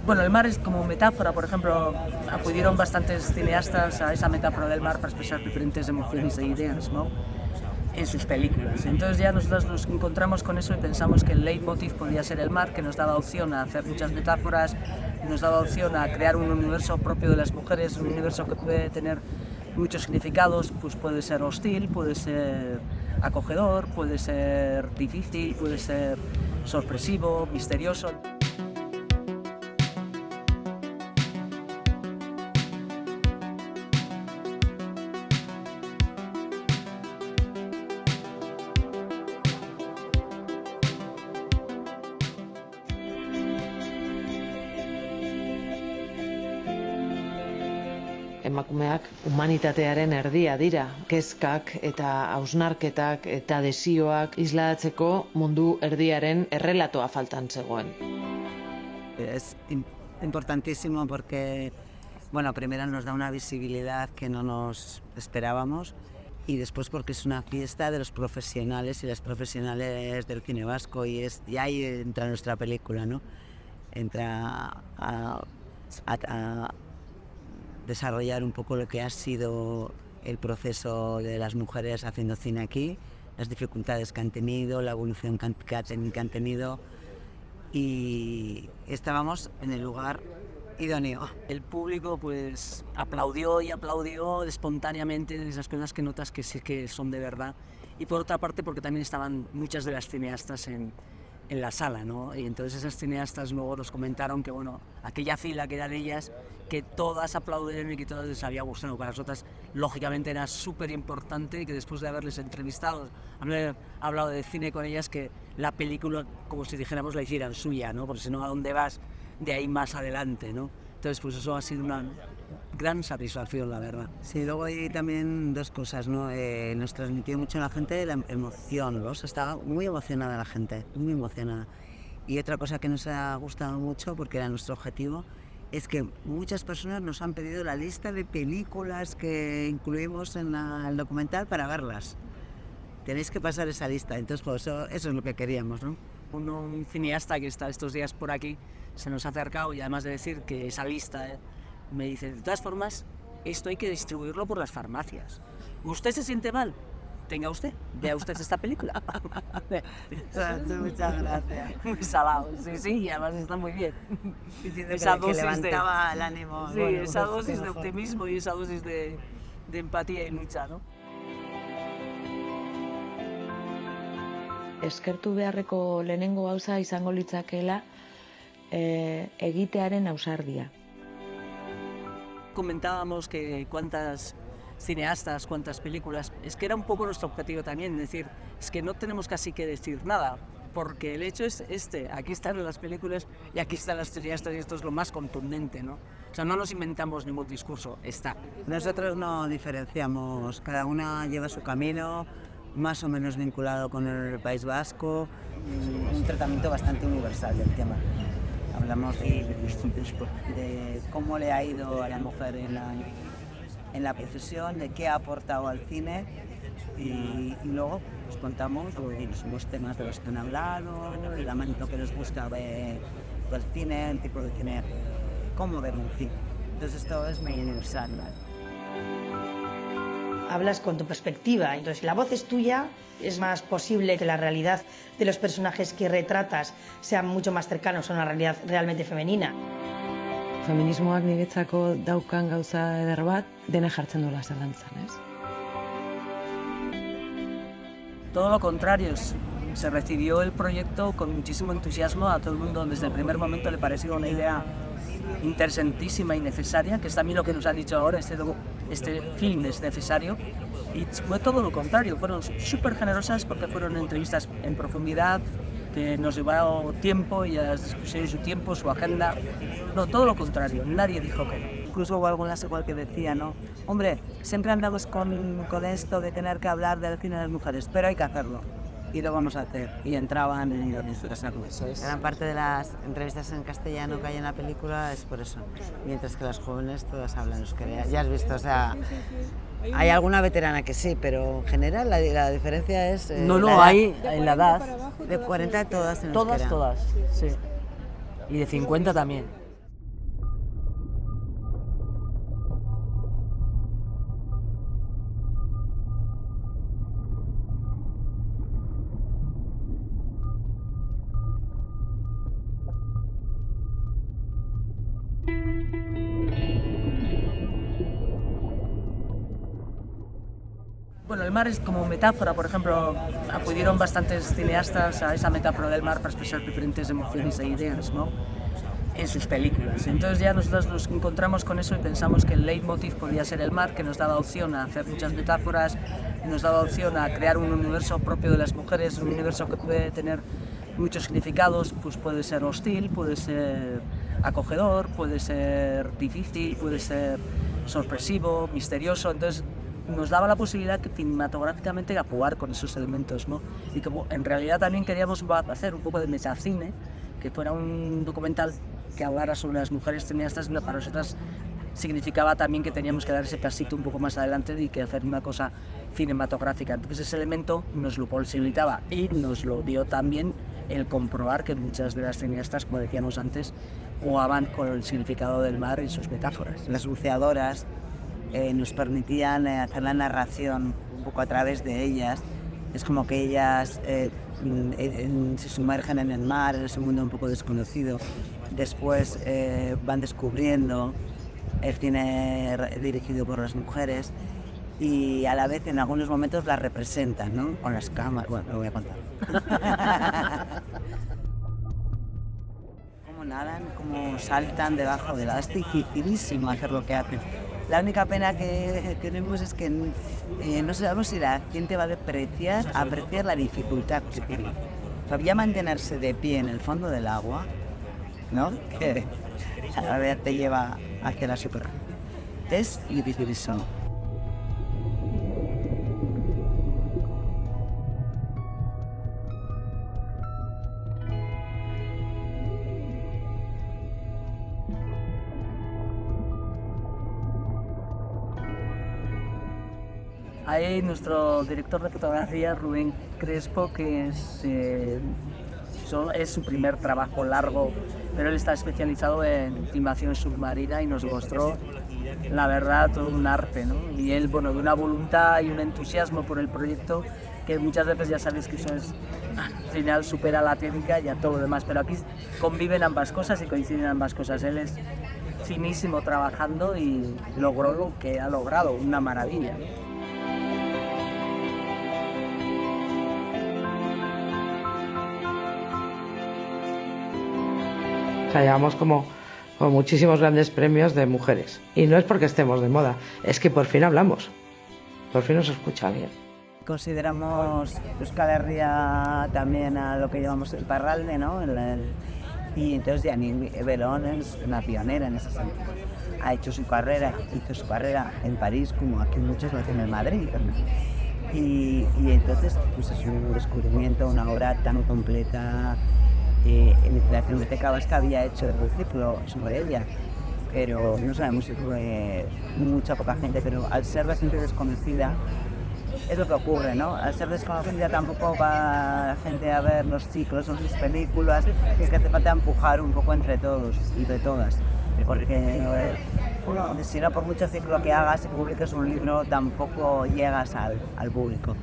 Bueno, el mar es como metáfora, por ejemplo, acudieron bastantes cineastas a esa metáfora del mar para expresar diferentes emociones e ideas, ¿no?, en sus películas. Entonces ya nosotros nos encontramos con eso y pensamos que el leitmotiv podía ser el mar, que nos daba opción a hacer muchas metáforas, nos daba opción a crear un universo propio de las mujeres, un universo que puede tener muchos significados, pues puede ser hostil, puede ser acogedor, puede ser difícil, puede ser sorpresivo, misterioso. Emakumeak humanitatearen erdia dira, kezkak eta hausnarketak eta desioak islatzeko mundu erdiaren errelatoa faltan zegoen. Es importantísimo porque, bueno, primero nos da una visibilidad que no nos esperábamos y después porque es una fiesta de los profesionales y las profesionales del cine vasco y ahí entra nuestra película, ¿no? Entra a desarrollar un poco lo que ha sido el proceso de las mujeres haciendo cine aquí, las dificultades que han tenido, la evolución que han tenido, y estábamos en el lugar idóneo. El público pues aplaudió y aplaudió espontáneamente, de esas cosas que notas que sí que son de verdad, y por otra parte porque también estaban muchas de las cineastas en la sala, ¿no? Y entonces esas cineastas luego nos comentaron que, bueno, aquella fila que eran ellas, que todas aplaudieron y que todas les había gustado. Para nosotras, lógicamente, era súper importante que después de haberles entrevistado, haber hablado de cine con ellas, que la película, como si dijéramos, la hicieran suya, ¿no? Porque si no, ¿a dónde vas de ahí más adelante, ¿no? Entonces, pues eso ha sido una gran satisfacción, la verdad. Sí, luego hay también dos cosas, ¿no? Nos transmitió mucho a la gente la emoción, ¿no? O sea, estaba muy emocionada la gente, muy emocionada. Y otra cosa que nos ha gustado mucho, porque era nuestro objetivo, es que muchas personas nos han pedido la lista de películas que incluimos en el documental para verlas. Tenéis que pasar esa lista, entonces pues eso es lo que queríamos, ¿no? Un cineasta que está estos días por aquí se nos ha acercado y además de decir que esa lista, me dice, de todas formas, esto hay que distribuirlo por las farmacias. ¿Usted se siente mal? Tenga usted, vea usted esta película. Muchas gracias. Muy salado, sí, y además está muy bien. Esa que levantaba el ánimo. Sí, bueno, esa dosis de optimismo y esa dosis de empatía y lucha, ¿no? Eskertu beharreko lehenengo gauza izango litzakeela egitearen ausardia. Comentábamos que cuántas cineastas, cuántas películas, es que era un poco nuestro objetivo también, es decir, es que no tenemos casi que decir nada, porque el hecho es aquí están las películas y aquí están las cineastas y esto es lo más contundente, ¿no? O sea, no nos inventamos ningún discurso, está. Nosotros no diferenciamos, cada una lleva su camino, más o menos vinculado con el País Vasco, un tratamiento bastante universal del tema. Hablamos de cómo le ha ido a la mujer en la profesión, de qué ha aportado al cine y luego pues, contamos los temas de los que han hablado, lo que les gusta del cine, el tipo de cine, cómo ven el cine. Entonces esto es muy universal, ¿no? Hablas con tu perspectiva, entonces si la voz es tuya, es más posible que la realidad de los personajes que retratas sean mucho más cercanos a una realidad realmente femenina. Feminismoak niretzako daukan gauza eder bat, dena jartzen duela zalantzan, ez? Todo lo contrario, se recibió el proyecto con muchísimo entusiasmo, a todo el mundo desde el primer momento le pareció una idea interesantísima y necesaria, que es también lo que nos han dicho ahora, este film es necesario, y fue todo lo contrario, fueron súper generosas porque fueron entrevistas en profundidad, que nos llevaron tiempo y a discusiones su tiempo, su agenda, no, todo lo contrario, nadie dijo que no. Incluso hubo algunas igual que decía, ¿no? Hombre, siempre andamos con esto de tener que hablar del cine de las mujeres, pero hay que hacerlo. Y lo vamos a hacer. Y entraban en hacerlo. Gran parte de las entrevistas en castellano que hay en la película es por eso. Mientras que las jóvenes todas hablan euskera. Ya has visto, o sea, hay alguna veterana que sí, pero en general la diferencia es... No, hay en la edad. De 40 todas en euskera. Todas, sí. Y de 50 también. Bueno, el mar es como metáfora, por ejemplo, acudieron bastantes cineastas a esa metáfora del mar para expresar diferentes emociones e ideas, ¿no?, en sus películas. Entonces ya nosotros nos encontramos con eso y pensamos que el leitmotiv podía ser el mar, que nos daba opción a hacer muchas metáforas, nos daba opción a crear un universo propio de las mujeres, un universo que puede tener muchos significados, pues puede ser hostil, puede ser acogedor, puede ser difícil, puede ser sorpresivo, misterioso. Entonces nos daba la posibilidad que cinematográficamente a jugar con esos elementos, ¿no? Y como en realidad también queríamos hacer un poco de metacine, que fuera un documental que hablara sobre las mujeres cineastas, para nosotras significaba también que teníamos que dar ese pasito un poco más adelante y que hacer una cosa cinematográfica. Entonces ese elemento nos lo posibilitaba y nos lo dio también el comprobar que muchas de las cineastas, como decíamos antes, jugaban con el significado del mar y sus metáforas. Las buceadoras nos permitían hacer la narración un poco a través de ellas. Es como que ellas se sumergen en el mar, en ese mundo un poco desconocido. Después van descubriendo el cine dirigido por las mujeres y a la vez en algunos momentos las representan, ¿no?, con las cámaras. Bueno, lo voy a contar. Cómo nadan, cómo saltan debajo del agua. Es dificilísimo hacer lo que hacen. La única pena que tenemos es que no sabemos si la gente va a apreciar la dificultad que tiene. Todavía mantenerse de pie en el fondo del agua, ¿no?, que a ver te lleva hacia la superficie. Es dificilísimo. Hay nuestro director de fotografía, Rubén Crespo, que es su primer trabajo largo, pero él está especializado en filmación submarina y nos mostró, la verdad, todo un arte, ¿no? Y él, bueno, de una voluntad y un entusiasmo por el proyecto que muchas veces ya sabéis que eso es, al final supera la técnica y a todo lo demás, pero aquí conviven ambas cosas y coinciden ambas cosas. Él es finísimo trabajando y logró lo que ha logrado, una maravilla. O sea, llevamos como muchísimos grandes premios de mujeres. Y no es porque estemos de moda, es que por fin hablamos. Por fin nos escucha alguien. Consideramos Euskal Herria también a lo que llamamos el Parralde, ¿no? Y entonces Janine Belón es una pionera en ese sentido. Hizo su carrera en París, como aquí muchos lo hacen en Madrid, ¿no? Y entonces pues es un descubrimiento, una obra tan completa. La Cineteca Vasca había hecho un ciclo sobre ella, pero no sabemos si fue mucha poca gente, pero al ser bastante desconocida, es lo que ocurre, ¿no? Al ser desconocida tampoco va la gente a ver los ciclos o sus películas, es que hace falta empujar un poco entre todos y de todas, porque si no, por mucho ciclo que hagas y publiques un libro, tampoco llegas al público.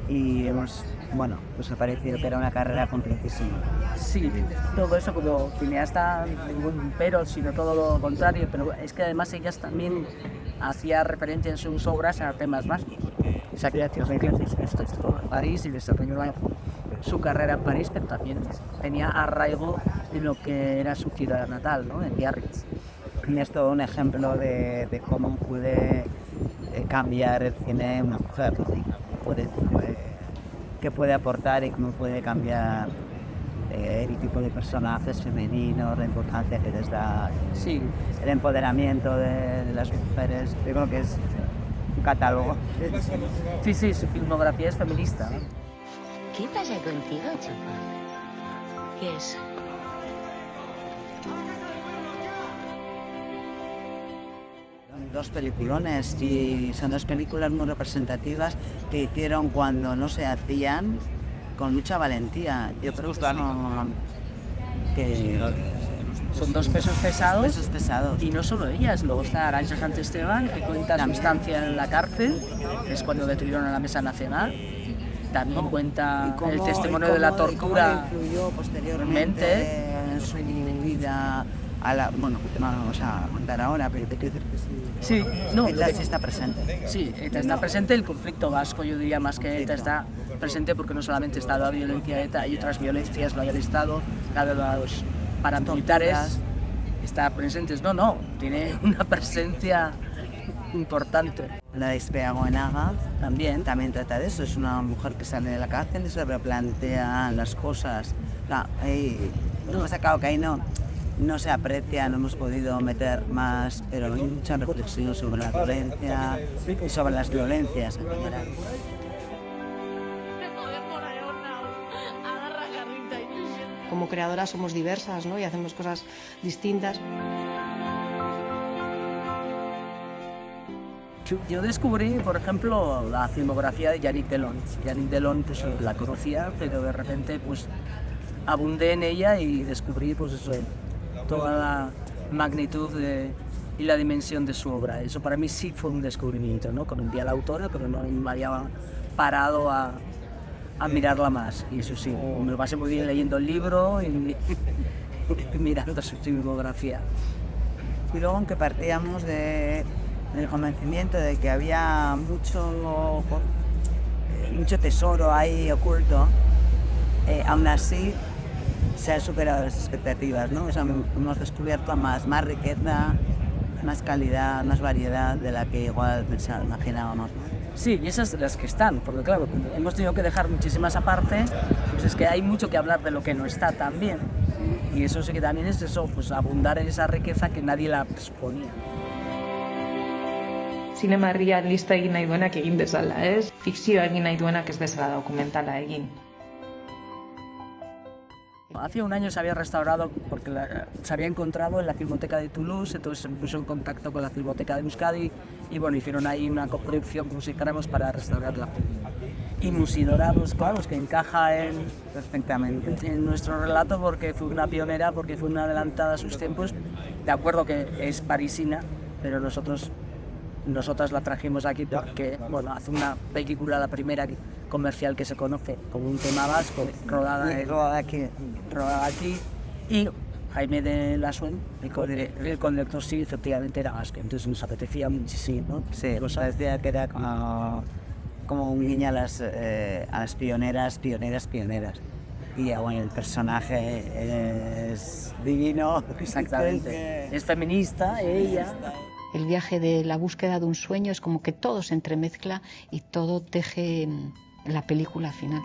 Y bueno, pues ha parecido que era una carrera completísima. Sí, todo eso como cineasta, ningún pero, sino todo lo contrario, pero es que además ellas también hacía referencia en sus obras a temas vascos. Esa creación de esto en París y desarrolló su carrera en París, pero también tenía arraigo en lo que era su ciudad natal, ¿no?, en Biarritz. Y es todo un ejemplo de cómo puede cambiar el cine una mujer, ¿no? Qué puede aportar y cómo puede cambiar el tipo de personajes femeninos, la importancia que les da, sí, el empoderamiento de las mujeres. Yo creo que es un catálogo. Sí, su filmografía es feminista, ¿no? ¿Qué pasa contigo, Chupa? ¿Qué es? Dos peliculones y son dos películas muy representativas que hicieron cuando no se hacían con mucha valentía. Yo creo que son dos pesos pesados. pesados. Y no solo ellas, luego está Arantxa Santesteban, que cuenta su estancia en la cárcel, que es cuando detuvieron a la Mesa Nacional. También cuenta el testimonio de la tortura. Cómo influyó posteriormente en su vida bueno, no vamos a contar ahora, pero te quiero decir que sí. Sí, no, ETA sí está presente. Sí, ETA está presente, el conflicto vasco, yo diría más que ETA está presente porque no solamente está la violencia de ETA, hay otras violencias, la del Estado, la de los paramilitares, está presentes. No, tiene una presencia importante. La de Ispea Goenaga también trata de eso, es una mujer que sale de la cárcel y se replantea las cosas. Lo que pasa, claro, que ahí no se aprecia, no hemos podido meter más, pero hay mucha reflexión sobre la violencia y sobre las violencias en general. Como creadoras somos diversas, ¿no? Y hacemos cosas distintas. Yo descubrí, por ejemplo, la filmografía de Yannick Delon. Yannick Delon pues, la conocía, pero de repente pues, abundé en ella y descubrí pues, eso, toda la magnitud y la dimensión de su obra. Eso para mí sí fue un descubrimiento, ¿no? Conocí a la autora, pero no me había parado a mirarla más. Y eso sí, me lo pasé muy bien leyendo el libro y mirando su filmografía. Y luego, aunque partíamos del convencimiento de que había mucho tesoro ahí oculto, aún así se han superado las expectativas, ¿no? O sea, hemos descubierto más riqueza, más calidad, más variedad de la que igual imaginábamos, ¿no? Sí, y esas de las que están, porque claro, hemos tenido que dejar muchísimas aparte, pues es que hay mucho que hablar de lo que no está tan bien. Y eso sí que también es eso, pues abundar en esa riqueza que nadie la suponía. Zinema realista egin nahi duenak egin dezala, ez? Fikzioa egin nahi duenak ez bezala dokumentala egin. Hace un año se había restaurado porque se había encontrado en la Filmoteca de Toulouse, entonces se puso en contacto con la Filmoteca de Euskadi y bueno, hicieron ahí una coproducción, como si dijéramos, para restaurarla. Y Musidorados, claro, es que encaja perfectamente en nuestro relato porque fue una pionera, porque fue una adelantada a sus tiempos. De acuerdo que es parisina, pero nosotras la trajimos aquí porque, bueno, hace una película, la primera comercial que se conoce como un tema vasco, rodada aquí, y Jaime de Lasuen, el conductor, sí, efectivamente era vasco, entonces nos apetecía muchísimo, ¿no? Sí, nos parecía que era como un guiño a las pioneras. Y bueno, el personaje es divino. Exactamente, es feminista, ella. El viaje de la búsqueda de un sueño es como que todo se entremezcla y todo teje la película final.